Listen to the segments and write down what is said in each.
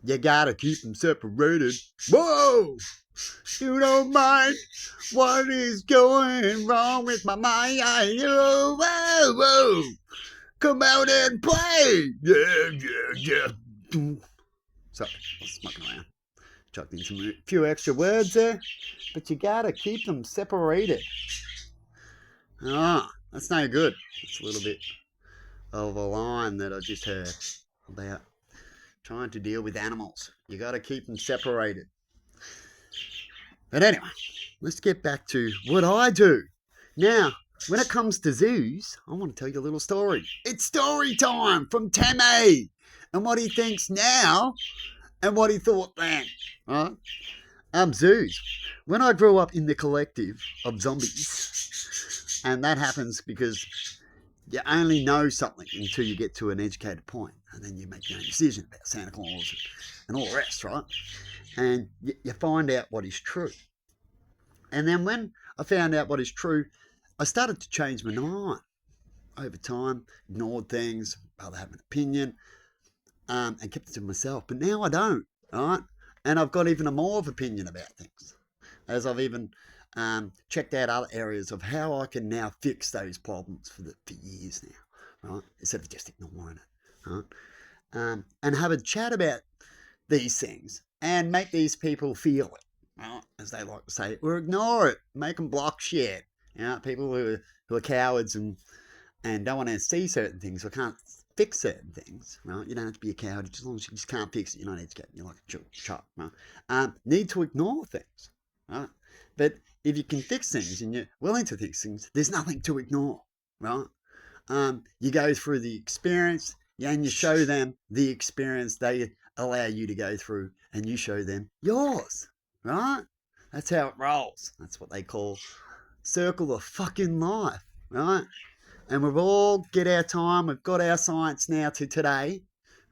You gotta keep them separated. Whoa! You don't mind what is going wrong with my mind. Whoa, whoa! Come out and play! Yeah. Sorry, I was smoking around. Chucked in a few extra words there, but you gotta keep them separated. Ah, that's no good. It's a little bit of a line that I just heard about trying to deal with animals. You gotta keep them separated. But anyway, let's get back to what I do. Now, when it comes to zoos, I want to tell you a little story. It's story time from Tammy and what he thinks now and what he thought then. Right? Zoos. When I grew up in the collective of zombies, and that happens because you only know something until you get to an educated point, and then you make your own decision about Santa Claus and all the rest, right? And you find out what is true. And then when I found out what is true, I started to change my mind over time, ignored things, rather have an opinion, and kept it to myself. But now I don't, right? And I've got even a more of opinion about things, as I've even checked out other areas of how I can now fix those problems for years now, right? Instead of just ignoring it, right? And have a chat about these things and make these people feel it, right? As they like to say, or ignore it, make them block shit. You know, people who are cowards and don't want to see certain things or can't fix certain things, right? You don't have to be a coward as long as you just can't fix it. You're not educated. You're like a child, right? Need to ignore things, right? But if you can fix things and you're willing to fix things, there's nothing to ignore, right? You go through the experience and you show them the experience they allow you to go through, and you show them yours, right? That's how it rolls. That's what they call circle of fucking life, right? And we've all get our time. We've got our science now to today,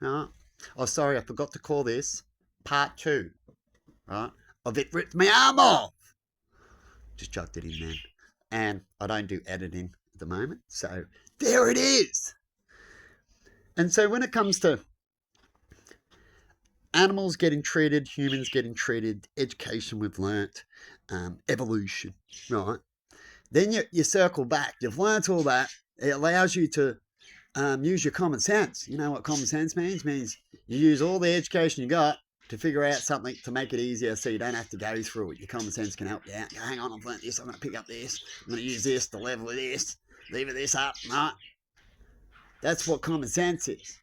right? Oh, sorry, I forgot to call this part 2, right? Of It Ripped My Arm Off. Just chucked it in, man. And I don't do editing at the moment, so there it is. And so when it comes to animals getting treated, humans getting treated, education we've learnt, evolution, right? Then you circle back. You've learnt all that. It allows you to use your common sense. You know what common sense means? It means you use all the education you got to figure out something to make it easier so you don't have to go through it. Your common sense can help you out. Hang on, I've learnt this. I'm going to pick up this. I'm going to use this to level this. Lever this up. Right? That's what common sense is.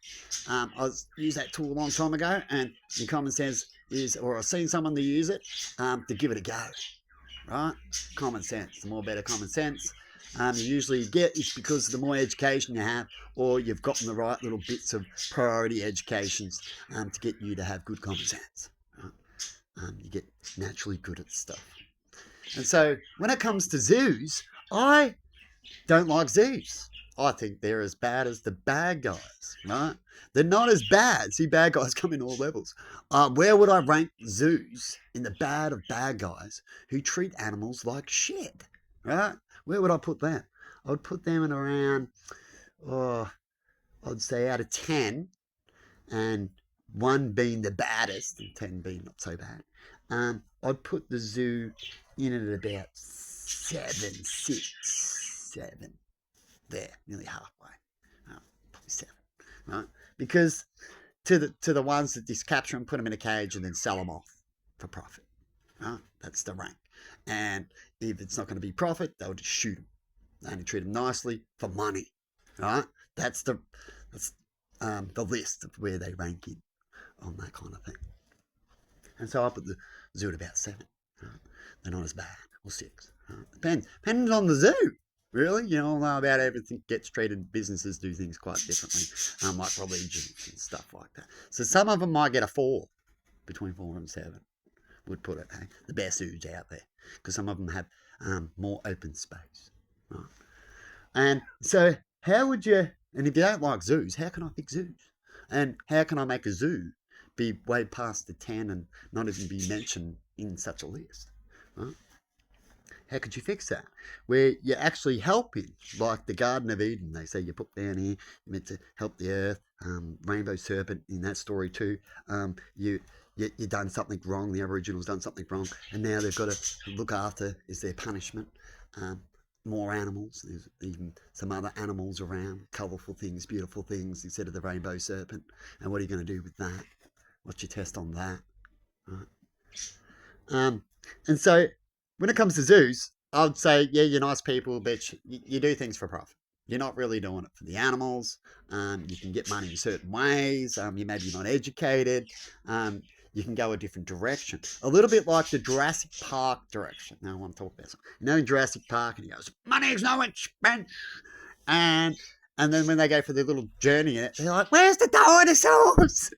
I used that tool a long time ago, and your common sense is, or I've seen someone to use it, to give it a go. Right? Common sense. The more better common sense you usually get is because the more education you have, or you've gotten the right little bits of priority educations to get you to have good common sense. Right? You get naturally good at stuff. And so when it comes to zoos, I don't like zoos. I think they're as bad as the bad guys, right? They're not as bad. See, bad guys come in all levels. Where would I rank zoos in the bad of bad guys who treat animals like shit, right? Where would I put them? I would put them in around, I'd say out of 10, and 1 being the baddest and 10 being not so bad. I'd put the zoo in at about 7, 6, 7. There, nearly halfway. Probably 7, right? Because to the ones that just capture them, put them in a cage, and then sell them off for profit. Right? That's the rank. And if it's not going to be profit, they'll just shoot them. They only treat them nicely for money. Right? That's the list of where they rank in on that kind of thing. And so I put the zoo at about 7. Right? They're not as bad, or 6. Right? Depends on the zoo. Really? You all know about everything gets treated. Businesses do things quite differently, like religions and stuff like that. So some of them might get a 4, between 4 and 7, would put it. Hey? The best zoos out there, because some of them have more open space. Right? And so how would you, and if you don't like zoos, how can I fix zoos? And how can I make a zoo be way past the 10 and not even be mentioned in such a list? Right? How could you fix that? Where you're actually helping, like the Garden of Eden. They say you put down here, you're meant to help the earth. Rainbow Serpent in that story too. You done something wrong. The Aboriginals done something wrong, and now they've got to look after is their punishment. Um, More animals. There's even some other animals around, colourful things, beautiful things, instead of the rainbow serpent. And what are you going to do with that? What's your test on that? Right. And so when it comes to zoos, I'd say, yeah, you're nice people, but you do things for profit. You're not really doing it for the animals. You can get money in certain ways. You maybe not educated. You can go a different direction. A little bit like the Jurassic Park direction. Now I want to talk about something. You know, in Jurassic Park, and he goes, money's no expense. And then when they go for their little journey in it, they're like, where's the dinosaurs?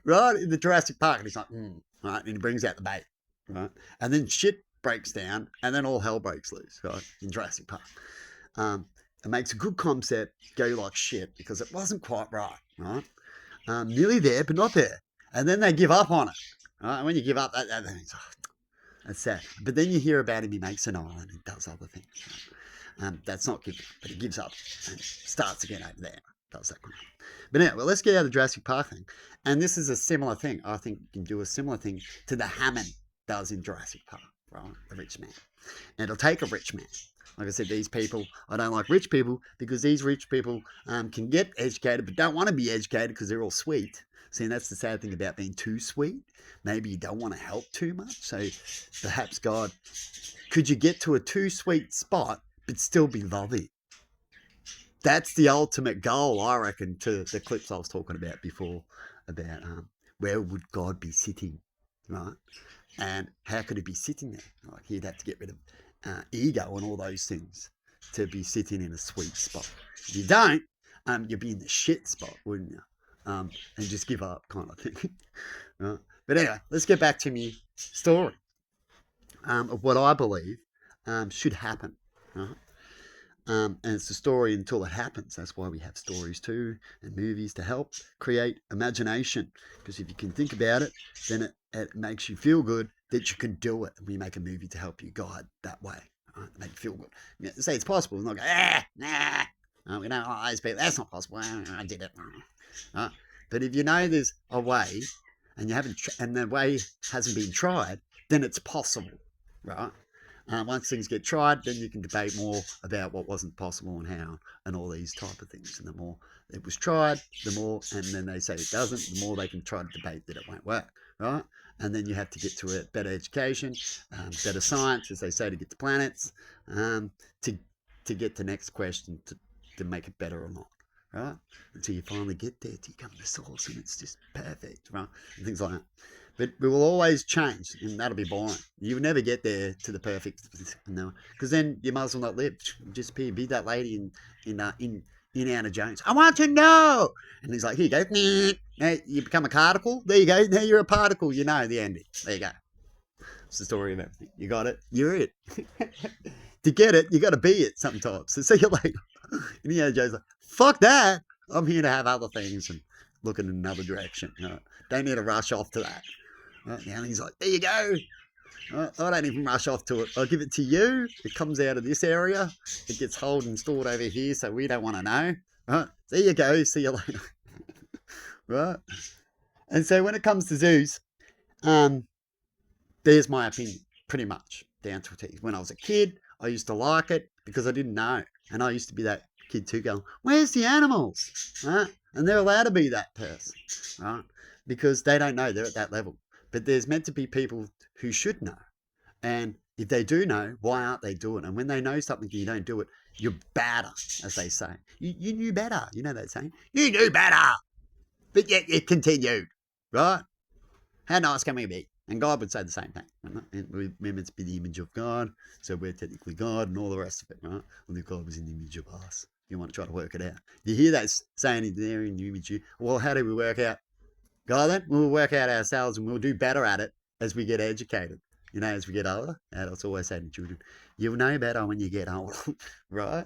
Right? In the Jurassic Park. And he's like, right? And he brings out the bait. Right? And then shit breaks down, and then all hell breaks loose, right? In Jurassic Park. It makes a good concept go like shit because it wasn't quite right? Nearly there, but not there. And then they give up on it. Right? And when you give up, that's sad. But then you hear about him, he makes an island and does other things. Right? That's not giving up, but he gives up and starts again over there. Does that kind of thing. But anyway, well, let's get out of the Jurassic Park thing. And this is a similar thing. I think you can do a similar thing to the Hammond does in Jurassic Park, right? The rich man. And it'll take a rich man. Like I said, these people, I don't like rich people because these rich people can get educated but don't want to be educated because they're all sweet. See, and that's the sad thing about being too sweet. Maybe you don't want to help too much. So perhaps God, could you get to a too sweet spot but still be loving? That's the ultimate goal, I reckon, to the clips I was talking about before about where would God be sitting, right? And how could he be sitting there? Like he'd have to get rid of ego and all those things to be sitting in a sweet spot. If you don't, you'd be in the shit spot, wouldn't you? And just give up kind of thing. Right? But anyway, let's get back to my story of what I believe should happen. Right? And it's a story until it happens. That's why we have stories too and movies to help create imagination. Because if you can think about it, then it makes you feel good that you can do it. And we make a movie to help you guide that way. Right? Make you feel good. You know, say it's possible. It's not go, we don't like those people. That's not possible. I did it. Right? But if you know there's a way and you haven't, and the way hasn't been tried, then it's possible, right? Once things get tried, then you can debate more about what wasn't possible and how and all these type of things. And the more it was tried, the more, and then they say it doesn't, the more they can try to debate that it won't work, right? And then you have to get to a better education, better science, as they say, to get to planets, to get the next question to make it better or not, right? Until you finally get there to become the source and it's just perfect, right? And things like that. But we will always change, and that'll be boring. You'll never get there to the perfect, because then you might as well not live. Just be that lady in Indiana Jones. I want to know, and he's like, here you go. Now you become a particle. There you go. Now you're a particle. You know the ending. There you go. It's the story of everything. You got it. You're it. To get it, you got to be it sometimes. So see you later. Indiana Jones like, fuck that. I'm here to have other things and look in another direction. Don't need to rush off to that. And he's like, there you go. I don't even rush off to it. I'll give it to you. It comes out of this area. It gets held and stored over here, so we don't want to know. Right? There you go. See you later. Right? And so when it comes to zoos, there's my opinion, pretty much, down to a T. When I was a kid, I used to like it because I didn't know. And I used to be that kid too going, where's the animals? Right? And they're allowed to be that person. Right? Because they don't know. They're at that level. But there's meant to be people who should know. And if they do know, why aren't they doing it? And when they know something and you don't do it, you're badder, as they say. You knew better. You know that saying? You knew better. But yet you continued. Right? How nice can we be? And God would say the same thing. Right? And we're meant to be the image of God. So we're technically God and all the rest of it. Right? Well, if God was in the image of us, you want to try to work it out. You hear that saying in there in the image, well, how do we work out God then? We'll work out ourselves and we'll do better at it as we get educated. You know, as we get older. Adults always say to children, you'll know better when you get older. Right?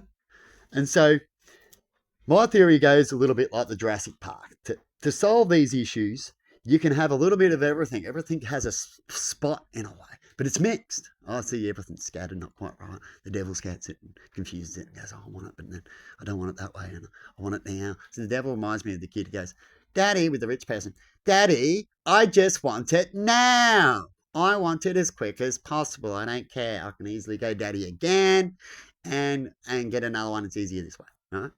And so my theory goes a little bit like the Jurassic Park. To solve these issues, you can have a little bit of everything. Everything has a spot in a way, but it's mixed. I see everything's scattered, not quite right. The devil scats it and confuses it and goes, oh, I want it, but then I don't want it that way, and I want it now. So the devil reminds me of the kid who goes, Daddy, with the rich person, Daddy, I just want it now. I want it as quick as possible. I don't care. I can easily go Daddy again and get another one. It's easier this way, right?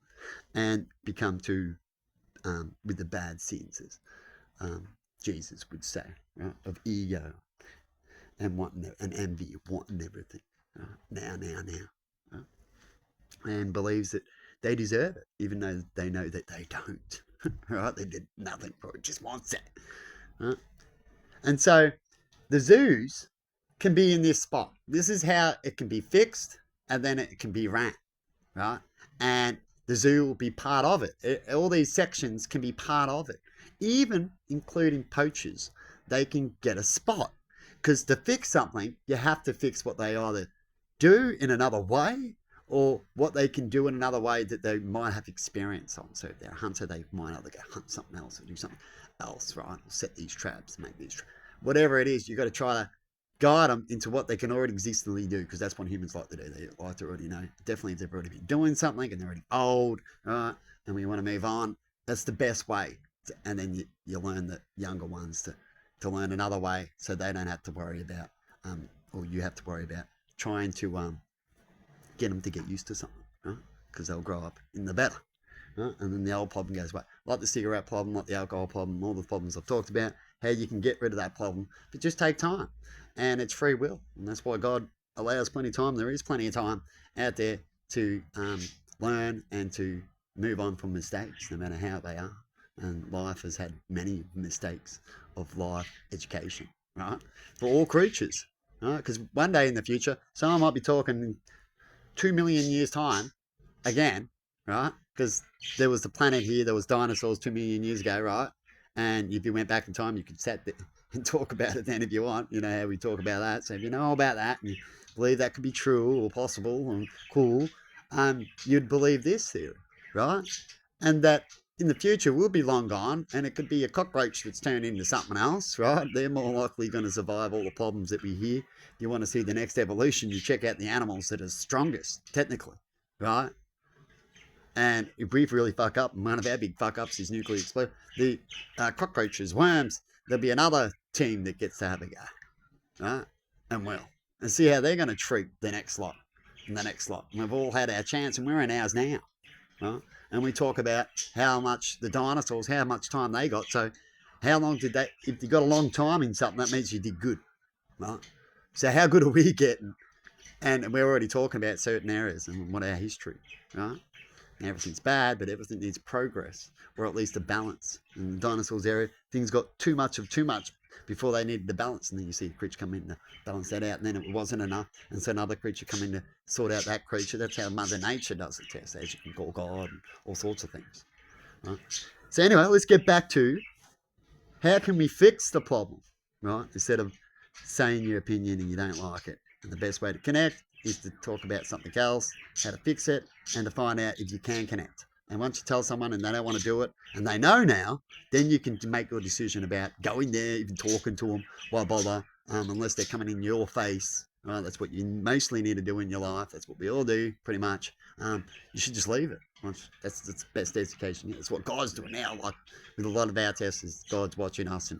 And become too with the bad sins, as Jesus would say, right? Of ego and wanting and envy, wanting everything, right? Now, right? And believes that they deserve it, even though they know that they don't. Right? They did nothing for it, just wants it. Right? And so the zoos can be in this spot. This is how it can be fixed, and then it can be ran, right? And the zoo will be part of it. All these sections can be part of it. Even including poachers, they can get a spot. Because to fix something, you have to fix what they either do in another way or what they can do in another way that they might have experience on. So if they're a hunter, they might either go hunt something else or do something else, right? Or set these traps, make these traps. Whatever it is, you've got to try to guide them into what they can already existently do, because that's what humans like to do. They like to already know. Definitely if they've already been doing something and they're already old, right? And we want to move on. That's the best way. And then you learn the younger ones to learn another way, so they don't have to worry about, or you have to worry about trying to get them to get used to something, right? Because they'll grow up in the better. Right? And then the old problem goes away. Like the cigarette problem, like the alcohol problem, all the problems I've talked about, how you can get rid of that problem, but just take time. And it's free will. And that's why God allows plenty of time. There is plenty of time out there to learn and to move on from mistakes, no matter how they are. And life has had many mistakes of life education, right? For all creatures, right? Because one day in the future, someone might be talking 2 million years' time again, right? Because there was the planet here, there was dinosaurs 2 million years ago, right? And if you went back in time, you could sit there and talk about it then if you want. You know how we talk about that. So if you know about that and you believe that could be true or possible and cool, you'd believe this theory, right? And that in the future we'll be long gone, and it could be a cockroach that's turned into something else, right? They're more likely going to survive all the problems that we hear. If you want to see the next evolution, you check out the animals that are strongest, technically, right? And if we really fuck up, and one of our big fuck ups is nuclear explosion, the cockroaches, worms, there'll be another team that gets to have a go, right? And see how they're going to treat the next lot and the next lot. And we've all had our chance, and we're in ours now, right? And we talk about how much the dinosaurs, how much time they got. So how long did they, if you got a long time in something, that means you did good, right? So how good are we getting? And we're already talking about certain areas and what our history, right? And everything's bad, but everything needs progress, or at least a balance. In the dinosaurs area, things got too much before they needed the balance. And then you see a creature come in to balance that out, and then it wasn't enough. And so another creature come in to sort out that creature. That's how Mother Nature does the test, as you can call God and all sorts of things. Right? So anyway, let's get back to how can we fix the problem, right? Instead of saying your opinion and you don't like it. And the best way to connect is to talk about something else, how to fix it, and to find out if you can connect. And once you tell someone and they don't want to do it, and they know now, then you can make your decision about going there, even talking to them, why bother, unless they're coming in your face. Right? That's what you mostly need to do in your life. That's what we all do, pretty much. You should just leave it. That's the best education. That's what God's doing now. Like with a lot of our tests, is God's watching us, and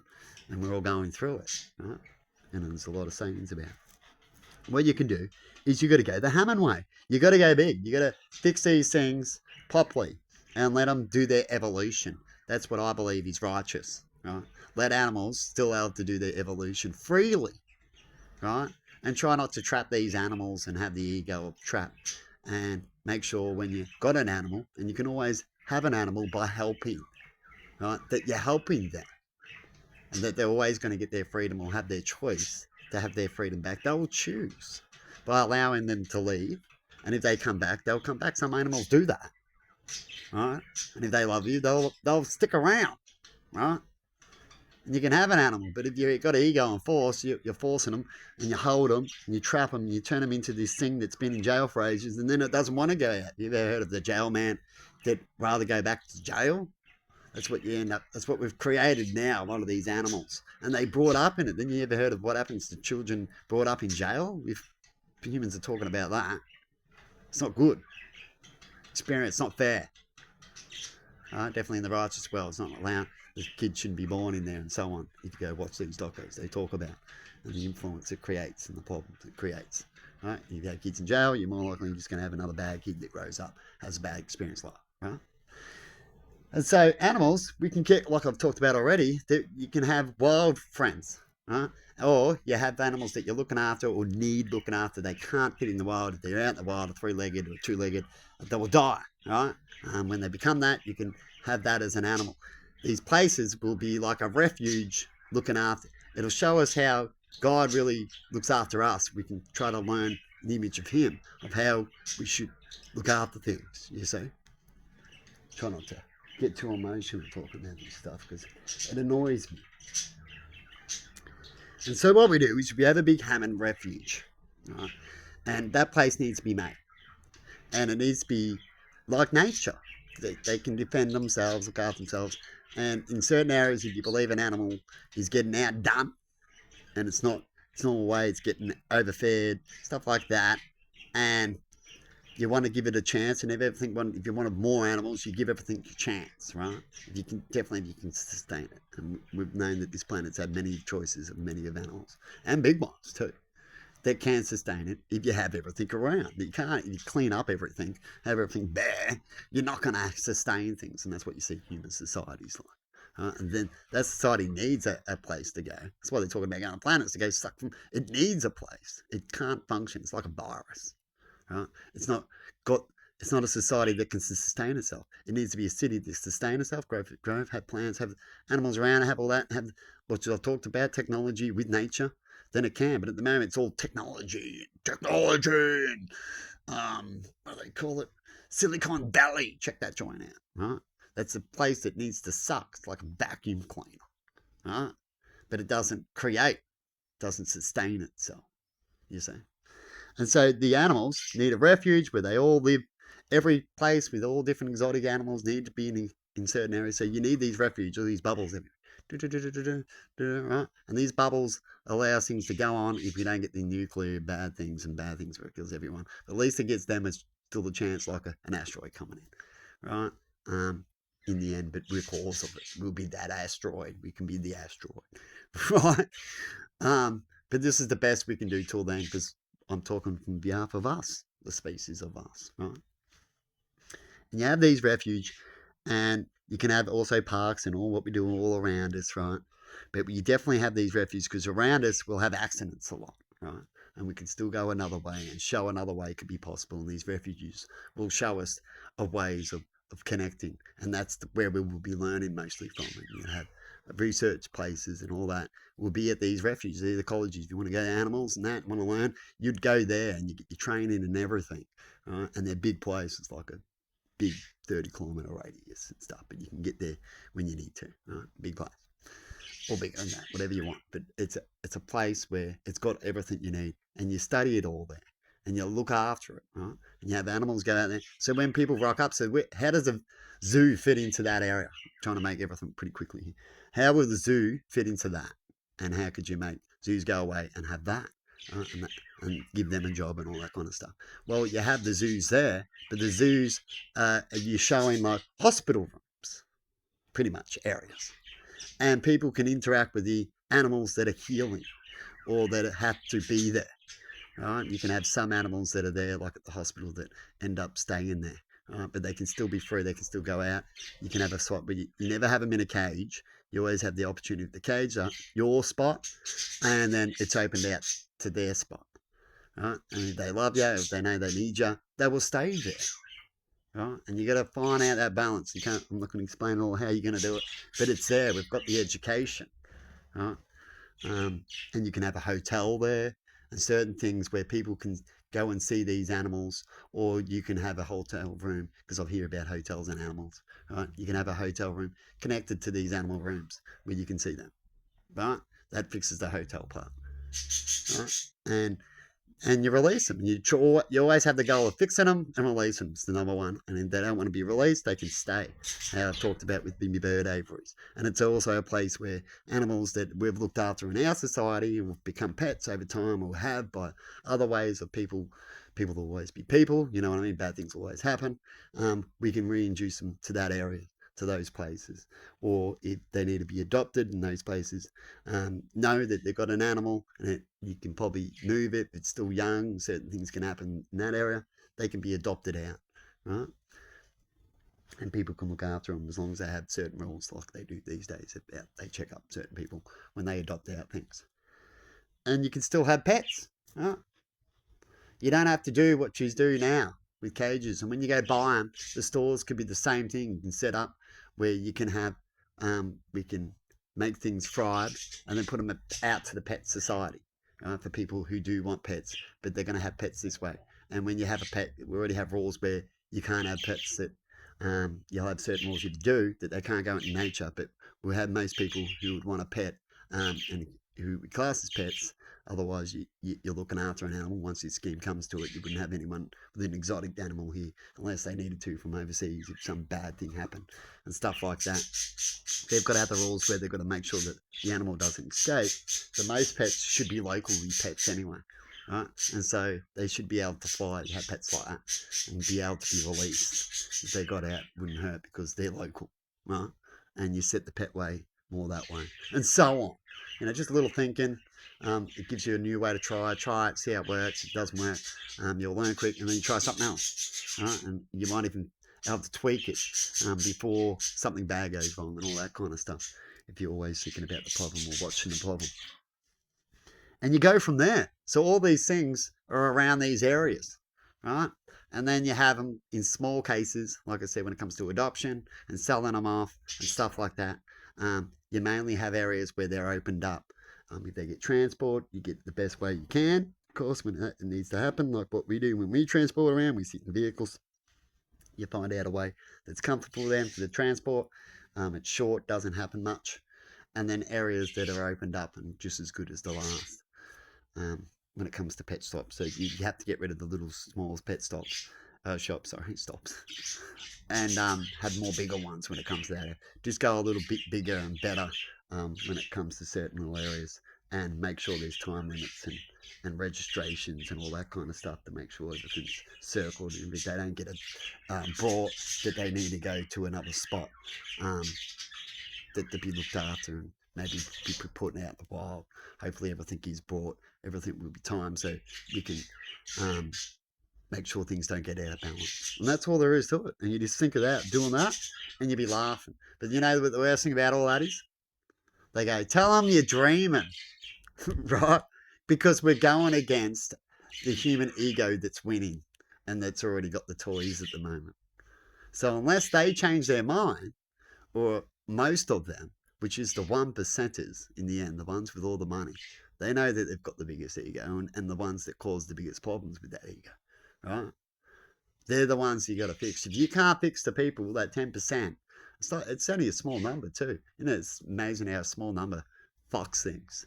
we're all going through it. Right? And there's a lot of sayings about it. What you can do is you got to go the Hammond way. You got to go big. You got to fix these things properly and let them do their evolution. That's what I believe is righteous, right? Let animals still able to do their evolution freely, right? And try not to trap these animals and have the ego of trap. And make sure when you've got an animal, and you can always have an animal by helping, right? That you're helping them, and that they're always going to get their freedom or have their choice to have their freedom back. They will choose by allowing them to leave. And if they come back, they'll come back. Some animals do that, right? And if they love you, they'll stick around, right? And you can have an animal, but if you've got ego and force, you're forcing them, and you hold them, and you trap them, and you turn them into this thing that's been in jail for ages, and then it doesn't want to go out. You've ever heard of the jail man that rather go back to jail That's what you end up. That's what we've created now. A lot of these animals, and they brought up in it. Then you ever heard of what happens to children brought up in jail? If humans are talking about that, it's not good. Experience not fair. Definitely in the righteous well. It's not allowed. The kids shouldn't be born in there, and so on. If you go watch these docos, they talk about and the influence it creates and the problems it creates. Right? If you have kids in jail, you're more likely just going to have another bad kid that grows up, has a bad experience like, right? And so animals, we can get, like I've talked about already, that you can have wild friends, right? Or you have animals that you're looking after or need looking after. They can't fit in the wild. If they're out in the wild, a three-legged or two-legged, they will die, right? When they become that, you can have that as an animal. These places will be like a refuge looking after. It'll show us how God really looks after us. We can try to learn the image of Him, of how we should look after things, you see. Try not to get too emotional talking about this stuff because it annoys me. And so what we do is we have a big Hammond refuge, right? And that place needs to be made. And it needs to be like nature. They can defend themselves, look after themselves. And in certain areas, if you believe an animal is getting outdone, and it's not way, it's getting overfed, stuff like that, and you want to give it a chance, and if you wanted more animals, you give everything a chance, right? If you can sustain it. And we've known that this planet's had many choices of many of animals, and big ones too, that can sustain it if you have everything around. You can't, if you clean up everything, have everything bare, you're not going to sustain things, and that's what you see human societies like. And then that society needs a place to go. That's why they're talking about going on planets to go suck from. It needs a place. It can't function. It's like a virus. Right? It's not a society that can sustain itself. It needs to be a city to sustain itself, grow, have plants, have animals around, have all that, have what I've talked about, technology with nature. Then it can. But at the moment, it's all technology, and what do they call it? Silicon Valley. Check that joint out. Right? That's a place that needs to suck. It's like a vacuum cleaner. Right? But it doesn't sustain itself. You see? And so the animals need a refuge where they all live. Every place with all different exotic animals need to be in certain areas. So you need these refuges or these bubbles everywhere. Right? And these bubbles allow things to go on if you don't get the nuclear bad things where it kills everyone. But at least it gets them still a chance like an asteroid coming in. Right? In the end, but because of it, we'll be that asteroid. We can be the asteroid. Right? But this is the best we can do till then because I'm talking from behalf of us, the species of us, right? And you have these refuge, and you can have also parks and all what we do all around us, right? But you definitely have these refuges because around us we'll have accidents a lot, right? And we can still go another way and show another way could be possible. And these refuges will show us of ways of connecting, and that's where we will be learning mostly from. And you have research places and all that will be at these refuges, the colleges. If you want to go to animals and that, want to learn, you'd go there and you get your training and everything. Right? And they're big places, like a big 30-kilometre radius and stuff, but you can get there when you need to. Right? Big place. Or big, whatever you want. But it's a place where it's got everything you need, and you study it all there. And you look after it, right? And you have animals go out there. So when people rock up, how does a zoo fit into that area? I'm trying to make everything pretty quickly here. How will the zoo fit into that? And how could you make zoos go away and have that? Right? And give them a job and all that kind of stuff. Well, you have the zoos there, but the zoos, you're showing like hospital rooms, pretty much areas. And people can interact with the animals that are healing or that have to be there. Right? You can have some animals that are there, like at the hospital, that end up staying there. Right? But they can still be free. They can still go out. You can have a spot, but you never have them in a cage. You always have the opportunity of the cage, your spot, and then it's opened out to their spot. Right? And if they love you, if they know they need you, they will stay there. Right? And you got to find out that balance. You can't. I'm not going to explain all how you're going to do it, but it's there. We've got the education. Right? And you can have a hotel there. And certain things where people can go and see these animals, or you can have a hotel room, because I hear about hotels and animals, right? You can have a hotel room connected to these animal rooms where you can see them, right? That fixes the hotel part, right? And and you release them. You always have the goal of fixing them and releasing them. It's the number one. And if they don't want to be released, they can stay. How I've talked about with Bimby Bird aviaries. And it's also a place where animals that we've looked after in our society and have become pets over time, or have by other ways of people. People will always be people. You know what I mean? Bad things always happen. We can reintroduce them to that area, to those places, or if they need to be adopted in those places, know that they've got an animal and you can probably move it. It's still young. Certain things can happen in that area. They can be adopted out, right? And people can look after them as long as they have certain rules, like they do these days. They check up certain people when they adopt out things, and you can still have pets, right? You don't have to do what you do now with cages. And when you go buy them, the stores could be the same thing. You can set up where you can have, we can make things fried and then put them out to the pet society, for people who do want pets, but they're going to have pets this way. And when you have a pet, we already have rules where you can't have pets that, you'll have certain rules you do that they can't go into nature, but we'll have most people who would want a pet, and who we class as pets. Otherwise, you're looking after an animal. Once this scheme comes to it, you wouldn't have anyone with an exotic animal here unless they needed to from overseas if some bad thing happened and stuff like that. They've got to have the rules where they've got to make sure that the animal doesn't escape. So most pets should be locally pets anyway, right? And so they should be able to fly, have pets like that, and be able to be released. If they got out, it wouldn't hurt because they're local, right? And you set the pet way more that way, and so on. Just a little thinking. It gives you a new way to try it, see how it works. If it doesn't work, you'll learn quick, and then you try something else, right? And you might even have to tweak it before something bad goes wrong and all that kind of stuff, if you're always thinking about the problem or watching the problem. And you go from there. So all these things are around these areas, right? And then you have them in small cases, like I said, when it comes to adoption and selling them off and stuff like that. You mainly have areas where they're opened up. If they get transport, you get the best way you can. Of course, when it needs to happen, like what we do when we transport around, we sit in vehicles. You find out a way that's comfortable for them for the transport. It's short, doesn't happen much. And then areas that are opened up and just as good as the last, when it comes to pet stops. So you have to get rid of the little small pet stops. Stops, and have more bigger ones when it comes to that. Just go a little bit bigger and better when it comes to certain little areas, and make sure there's time limits and registrations and all that kind of stuff to make sure everything's circled, and if they don't get it brought, that they need to go to another spot, that to be looked after and maybe be put out in the wild. Hopefully everything is brought, everything will be timed so we can make sure things don't get out of balance. And that's all there is to it. And you just think of that, doing that, and you'll be laughing. But you know what the worst thing about all that is? They go, tell them you're dreaming, right? Because we're going against the human ego that's winning and that's already got the toys at the moment. So unless they change their mind, or most of them, which is the 1%ers in the end, the ones with all the money, they know that they've got the biggest ego, and the ones that cause the biggest problems with that ego, right? They're the ones you got to fix. If you can't fix the people, that 10%, it's only a small number too. It's amazing how a small number fucks things.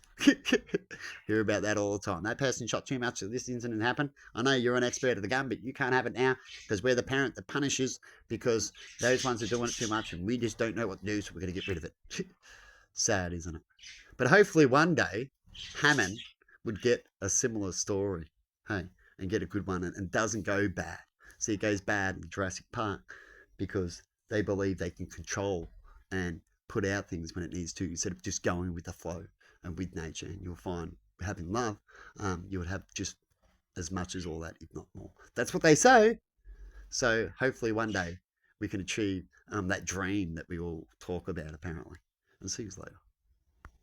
Hear about that all the time. That person shot too much, so this incident happened. I know you're an expert of the gun, but you can't have it now because we're the parent that punishes because those ones are doing it too much and we just don't know what to do, so we're going to get rid of it. Sad, isn't it? But hopefully one day Hammond would get a similar story, hey, and get a good one, and doesn't go bad. See, it goes bad in Jurassic Park because they believe they can control and put out things when it needs to, instead of just going with the flow and with nature. And you'll find having love, you would have just as much as all that, if not more. That's what they say. So hopefully one day we can achieve that dream that we all talk about, apparently. And see you later.